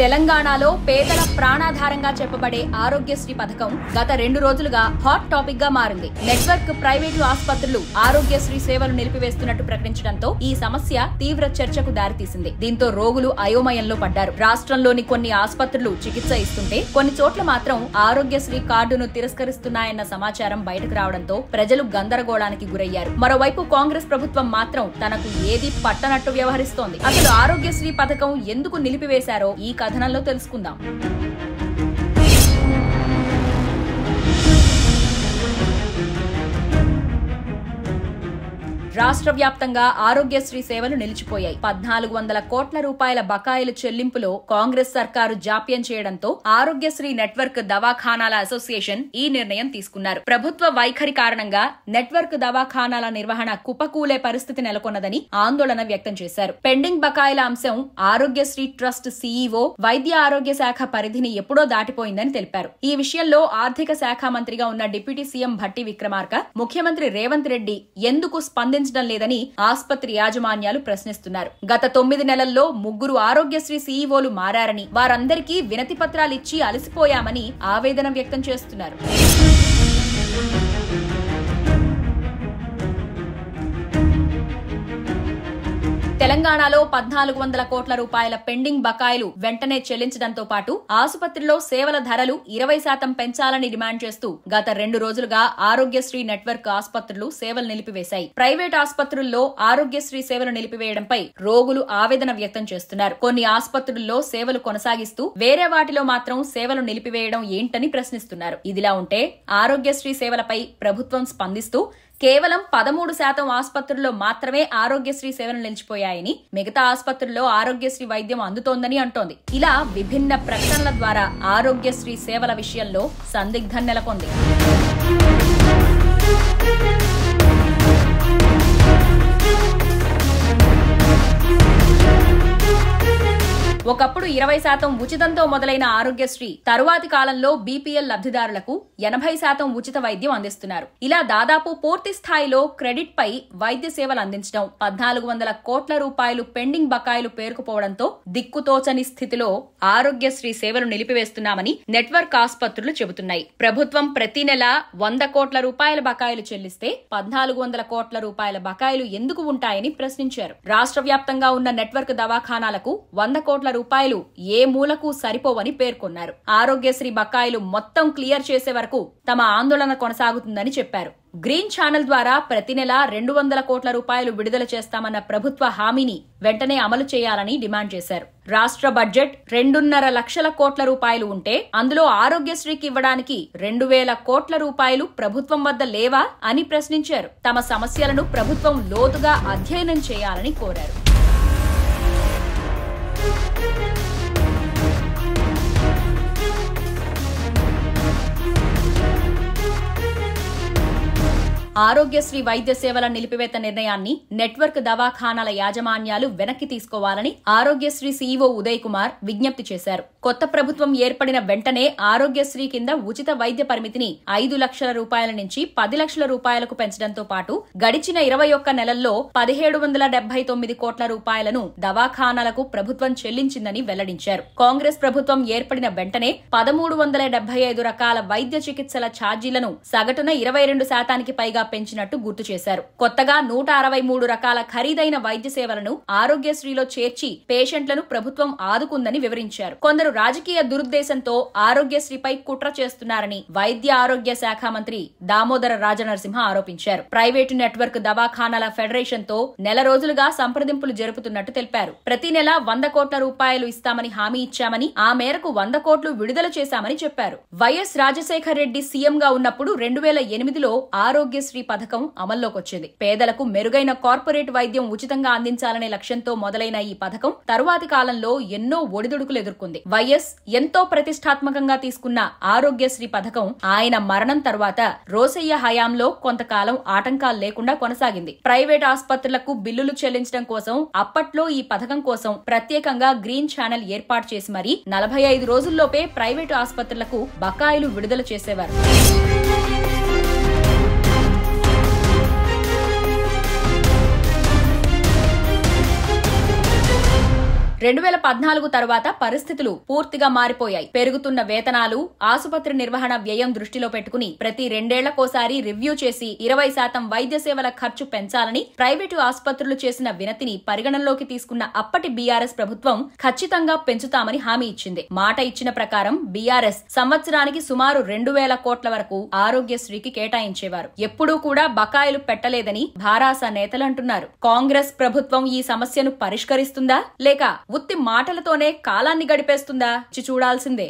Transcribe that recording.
తెలంగాణలో పేదల ప్రాణాధారంగా చెప్పబడే ఆరోగ్యశ్రీ పథకం గత 2 రోజులుగా హాట్ టాపిక్ గా మారింది. నెట్వర్క్ ప్రైవేటు ఆసుపత్రులు ఆరోగ్యశ్రీ సేవలు నిలిపివేస్తున్నట్టు ప్రకటించడంతో ఈ సమస్య తీవ్ర చర్చకు దారితీసింది. దీంతో రోగులు అయోమయంలో పడ్డారు. రాష్ట్రంలోని కొన్ని ఆసుపత్రులు చికిత్స ఇస్తుంటే కొన్ని చోట్ల మాత్రం ఆరోగ్యశ్రీ కార్డును తిరస్కరిస్తున్నాయన్న సమాచారం బయటకు రావడంతో ప్రజలు గందరగోళానికి గురయ్యారు. మరోవైపు కాంగ్రెస్ ప్రభుత్వం మాత్రం తనకు ఏది పట్టనట్టు వ్యవహరిస్తోంది. అసలు ఆరోగ్యశ్రీ పథకం ఎందుకు నిలిపివేశారో ఈ కథనంలో తెలుసుకుందాం. రాష్ట్ర వ్యాప్తంగా ఆరోగ్యశ్రీ సేవలు నిలిచిపోయాయి. 1400 కోట్ల రూపాయల బకాయిల చెల్లింపులో కాంగ్రెస్ సర్కారు జాప్యం చేయడంతో ఆరోగ్యశ్రీ నెట్వర్క్ దవాఖానాల అసోసియేషన్ ఈ నిర్ణయం తీసుకున్నారు. ప్రభుత్వ వైఖరి కారణంగా నెట్వర్క్ దవాఖానాల నిర్వహణ కుప్పకూలే పరిస్థితి నెలకొన్నదని ఆందోళన వ్యక్తం చేశారు. పెండింగ్ బకాయిల అంశం ఆరోగ్యశ్రీ ట్రస్ట్ సీఈఓ వైద్య ఆరోగ్య శాఖ పరిధిని ఎప్పుడో దాటిపోయిందని తెలిపారు. ఈ విషయంలో ఆర్థిక శాఖ మంత్రిగా ఉన్న డిప్యూటీ సీఎం భట్టి విక్రమార్క ముఖ్యమంత్రి రేవంత్ రెడ్డి ఎందుకు స్పందించడం లేదని ఆసుపత్రి యాజమాన్యాలు ప్రశ్నిస్తున్నారు. గత 9 నెలల్లో 3 ఆరోగ్యశ్రీ సీఈఓలు మారారని, వారందరికీ వినతి పత్రాలిచ్చి అలసిపోయామని ఆవేదన వ్యక్తం చేస్తున్నారు. తెలంగాణలో 1400 కోట్ల రూపాయల పెండింగ్ బకాయిలు వెంటనే చెల్లించడంతో పాటు ఆసుపత్రిలో సేవల ధరలు 20% పెంచాలని డిమాండ్ చేస్తూ గత 2 రోజులుగా ఆరోగ్యశ్రీ నెట్వర్క్ ఆసుపత్రులు సేవలు నిలిపివేశాయి. ప్రైవేట్ ఆసుపత్రుల్లో ఆరోగ్యశ్రీ సేవలు నిలిపివేయడంపై రోగులు ఆవేదన వ్యక్తం చేస్తున్నారు. కొన్ని ఆసుపత్రుల్లో సేవలు కొనసాగిస్తూ వేరే వాటిలో మాత్రం సేవలు నిలిపివేయడం ఏంటని ప్రశ్నిస్తున్నారు. ఇదిలా ఉంటే ఆరోగ్యశ్రీ సేవలపై ప్రభుత్వం స్పందిస్తూ కేవలం 13% ఆసుపత్రుల్లో మాత్రమే ఆరోగ్యశ్రీ సేవలు నిలిచిపోయాయని, మిగతా ఆసుపత్రుల్లో ఆరోగ్యశ్రీ వైద్యం అందుతోందని అంటోంది. ఇలా విభిన్న ప్రకటనల ద్వారా ఆరోగ్యశ్రీ సేవల విషయంలో సందిగ్ధం నెలకొంది. ఒకప్పుడు 20% ఉచితంతో మొదలైన ఆరోగ్యశ్రీ తరువాతి కాలంలో బీపీఎల్ లబ్ధిదారులకు 80% ఉచిత వైద్యం అందిస్తున్నారు. ఇలా దాదాపు పూర్తి స్థాయిలో క్రెడిట్ పై వైద్య సేవలు అందించడం, 1400 కోట్ల రూపాయలు పెండింగ్ బకాయిలు పేరుకుపోవడంతో దిక్కుతోచని స్థితిలో ఆరోగ్యశ్రీ సేవలు నిలిపివేస్తున్నామని నెట్వర్క్ ఆసుపత్రులు చెబుతున్నాయి. ప్రభుత్వం ప్రతి నెల 100 కోట్ల రూపాయల బకాయిలు చెల్లిస్తే 1400 కోట్ల రూపాయల బకాయిలు ఎందుకు ఉంటాయని ప్రశ్నించారు. రాష్ట్ర వ్యాప్తంగా ఉన్న నెట్వర్క్ దవాఖానాలకు 100 కోట్ల రూపాయలు ఏ మూలకు సరిపోవని పేర్కొన్నారు. ఆరోగ్యశ్రీ బకాయిలు మొత్తం క్లియర్ చేసే వరకు తమ ఆందోళన కొనసాగుతుందని చెప్పారు. గ్రీన్ ఛానల్ ద్వారా ప్రతి నెల 200 కోట్ల రూపాయలు విడుదల చేస్తామన్న ప్రభుత్వ హామీని వెంటనే అమలు చేయాలని డిమాండ్ చేశారు. రాష్ట్ర బడ్జెట్ 2.5 లక్షల కోట్ల రూపాయలు ఉంటే అందులో ఆరోగ్యశ్రీకి ఇవ్వడానికి 2000 కోట్ల రూపాయలు ప్రభుత్వం వద్ద లేవా అని ప్రశ్నించారు. తమ సమస్యలను ప్రభుత్వం లోతుగా అధ్యయనం చేయాలని కోరారు. ఆరోగ్యశ్రీ వైద్య సేవల నిలిపివేత నిర్ణయాన్ని నెట్వర్క్ దవాఖానాల యాజమాన్యాలు వెనక్కి తీసుకోవాలని ఆరోగ్యశ్రీ సీఈఓ ఉదయ్ కుమార్ విజ్ఞప్తి చేశారు. కొత్త ప్రభుత్వం ఏర్పడిన వెంటనే ఆరోగ్యశ్రీ కింద ఉచిత వైద్య పరిమితిని 5 లక్షల రూపాయల నుంచి 10 లక్షల రూపాయలకు పెంచడంతో పాటు గడిచిన 21 నెలల్లో 1779 కోట్ల రూపాయలను దవాఖానాలకు ప్రభుత్వం చెల్లించిందని వెల్లడించారు. కాంగ్రెస్ ప్రభుత్వం ఏర్పడిన వెంటనే 1375 రకాల వైద్య చికిత్సల ఛార్జీలను సగటున 22% పైగా పెంచినట్టు గుర్తు చేశారు. కొత్తగా 163 రకాల ఖరీదైన వైద్య సేవలను ఆరోగ్యశ్రీలో చేర్చి పేషెంట్లను ప్రభుత్వం ఆదుకుందని వివరించారు. కొందరు రాజకీయ దురుద్దేశంతో ఆరోగ్యశ్రీపై కుట్ర చేస్తున్నారని వైద్య ఆరోగ్య శాఖ మంత్రి దామోదర రాజనరసింహ ఆరోపించారు. ప్రైవేటు నెట్వర్క్ దవాఖానాల ఫెడరేషన్ తో నెల రోజులుగా సంప్రదింపులు జరుపుతున్నట్టు తెలిపారు. ప్రతి నెల 100 కోట్ల రూపాయలు ఇస్తామని హామీ ఇచ్చామని, ఆ మేరకు 100 కోట్లు విడుదల చేశామని చెప్పారు. వైఎస్ రాజశేఖర్ రెడ్డి సీఎంగా ఉన్నప్పుడు 2008లో ఆరోగ్యశ్రీ పథకం అమల్లోకొచ్చింది. పేదలకు మెరుగైన కార్పొరేట్ వైద్యం ఉచితంగా అందించాలనే లక్ష్యంతో మొదలైన ఈ పథకం తరువాతి కాలంలో ఎన్నో ఒడిదుడుకులు ఎదుర్కొంది. వైఎస్ ఎంతో ప్రతిష్టాత్మకంగా తీసుకున్న ఆరోగ్యశ్రీ పథకం ఆయన మరణం తర్వాత రోసయ్య హయాంలో కొంతకాలం ఆటంకాలు లేకుండా కొనసాగింది. ప్రైవేట్ ఆసుపత్రులకు బిల్లులు చెల్లించడం కోసం అప్పట్లో ఈ పథకం కోసం ప్రత్యేకంగా గ్రీన్ ఛానల్ ఏర్పాటు చేసి మరీ 45 రోజుల్లోపే ప్రైవేటు ఆసుపత్రులకు బకాయిలు విడుదల చేసేవారు. 2014 తర్వాత పరిస్థితులు పూర్తిగా మారిపోయాయి. పెరుగుతున్న వేతనాలు, ఆసుపత్రి నిర్వహణ వ్యయం దృష్టిలో పెట్టుకుని ప్రతి 2 ఏళ్లకోసారి రివ్యూ చేసి 20% వైద్య సేవల ఖర్చు పెంచాలని ప్రైవేటు ఆసుపత్రులు చేసిన వినతిని పరిగణనలోకి తీసుకున్న అప్పటి బీఆర్ఎస్ ప్రభుత్వం ఖచ్చితంగా పెంచుతామని హామీ ఇచ్చింది. మాట ఇచ్చిన ప్రకారం బీఆర్ఎస్ సంవత్సరానికి సుమారు 2,000 కోట్ల వరకు ఆరోగ్యశ్రీకి కేటాయించేవారు. ఎప్పుడూ కూడా బకాయిలు పెట్టలేదని భారాస నేతలు అంటున్నారు. కాంగ్రెస్ ప్రభుత్వం ఈ సమస్యను పరిష్కరిస్తుందా లేక ఉత్తి మాటలతోనే కాలాన్ని గడిపేస్తుందా చూడాల్సిందే.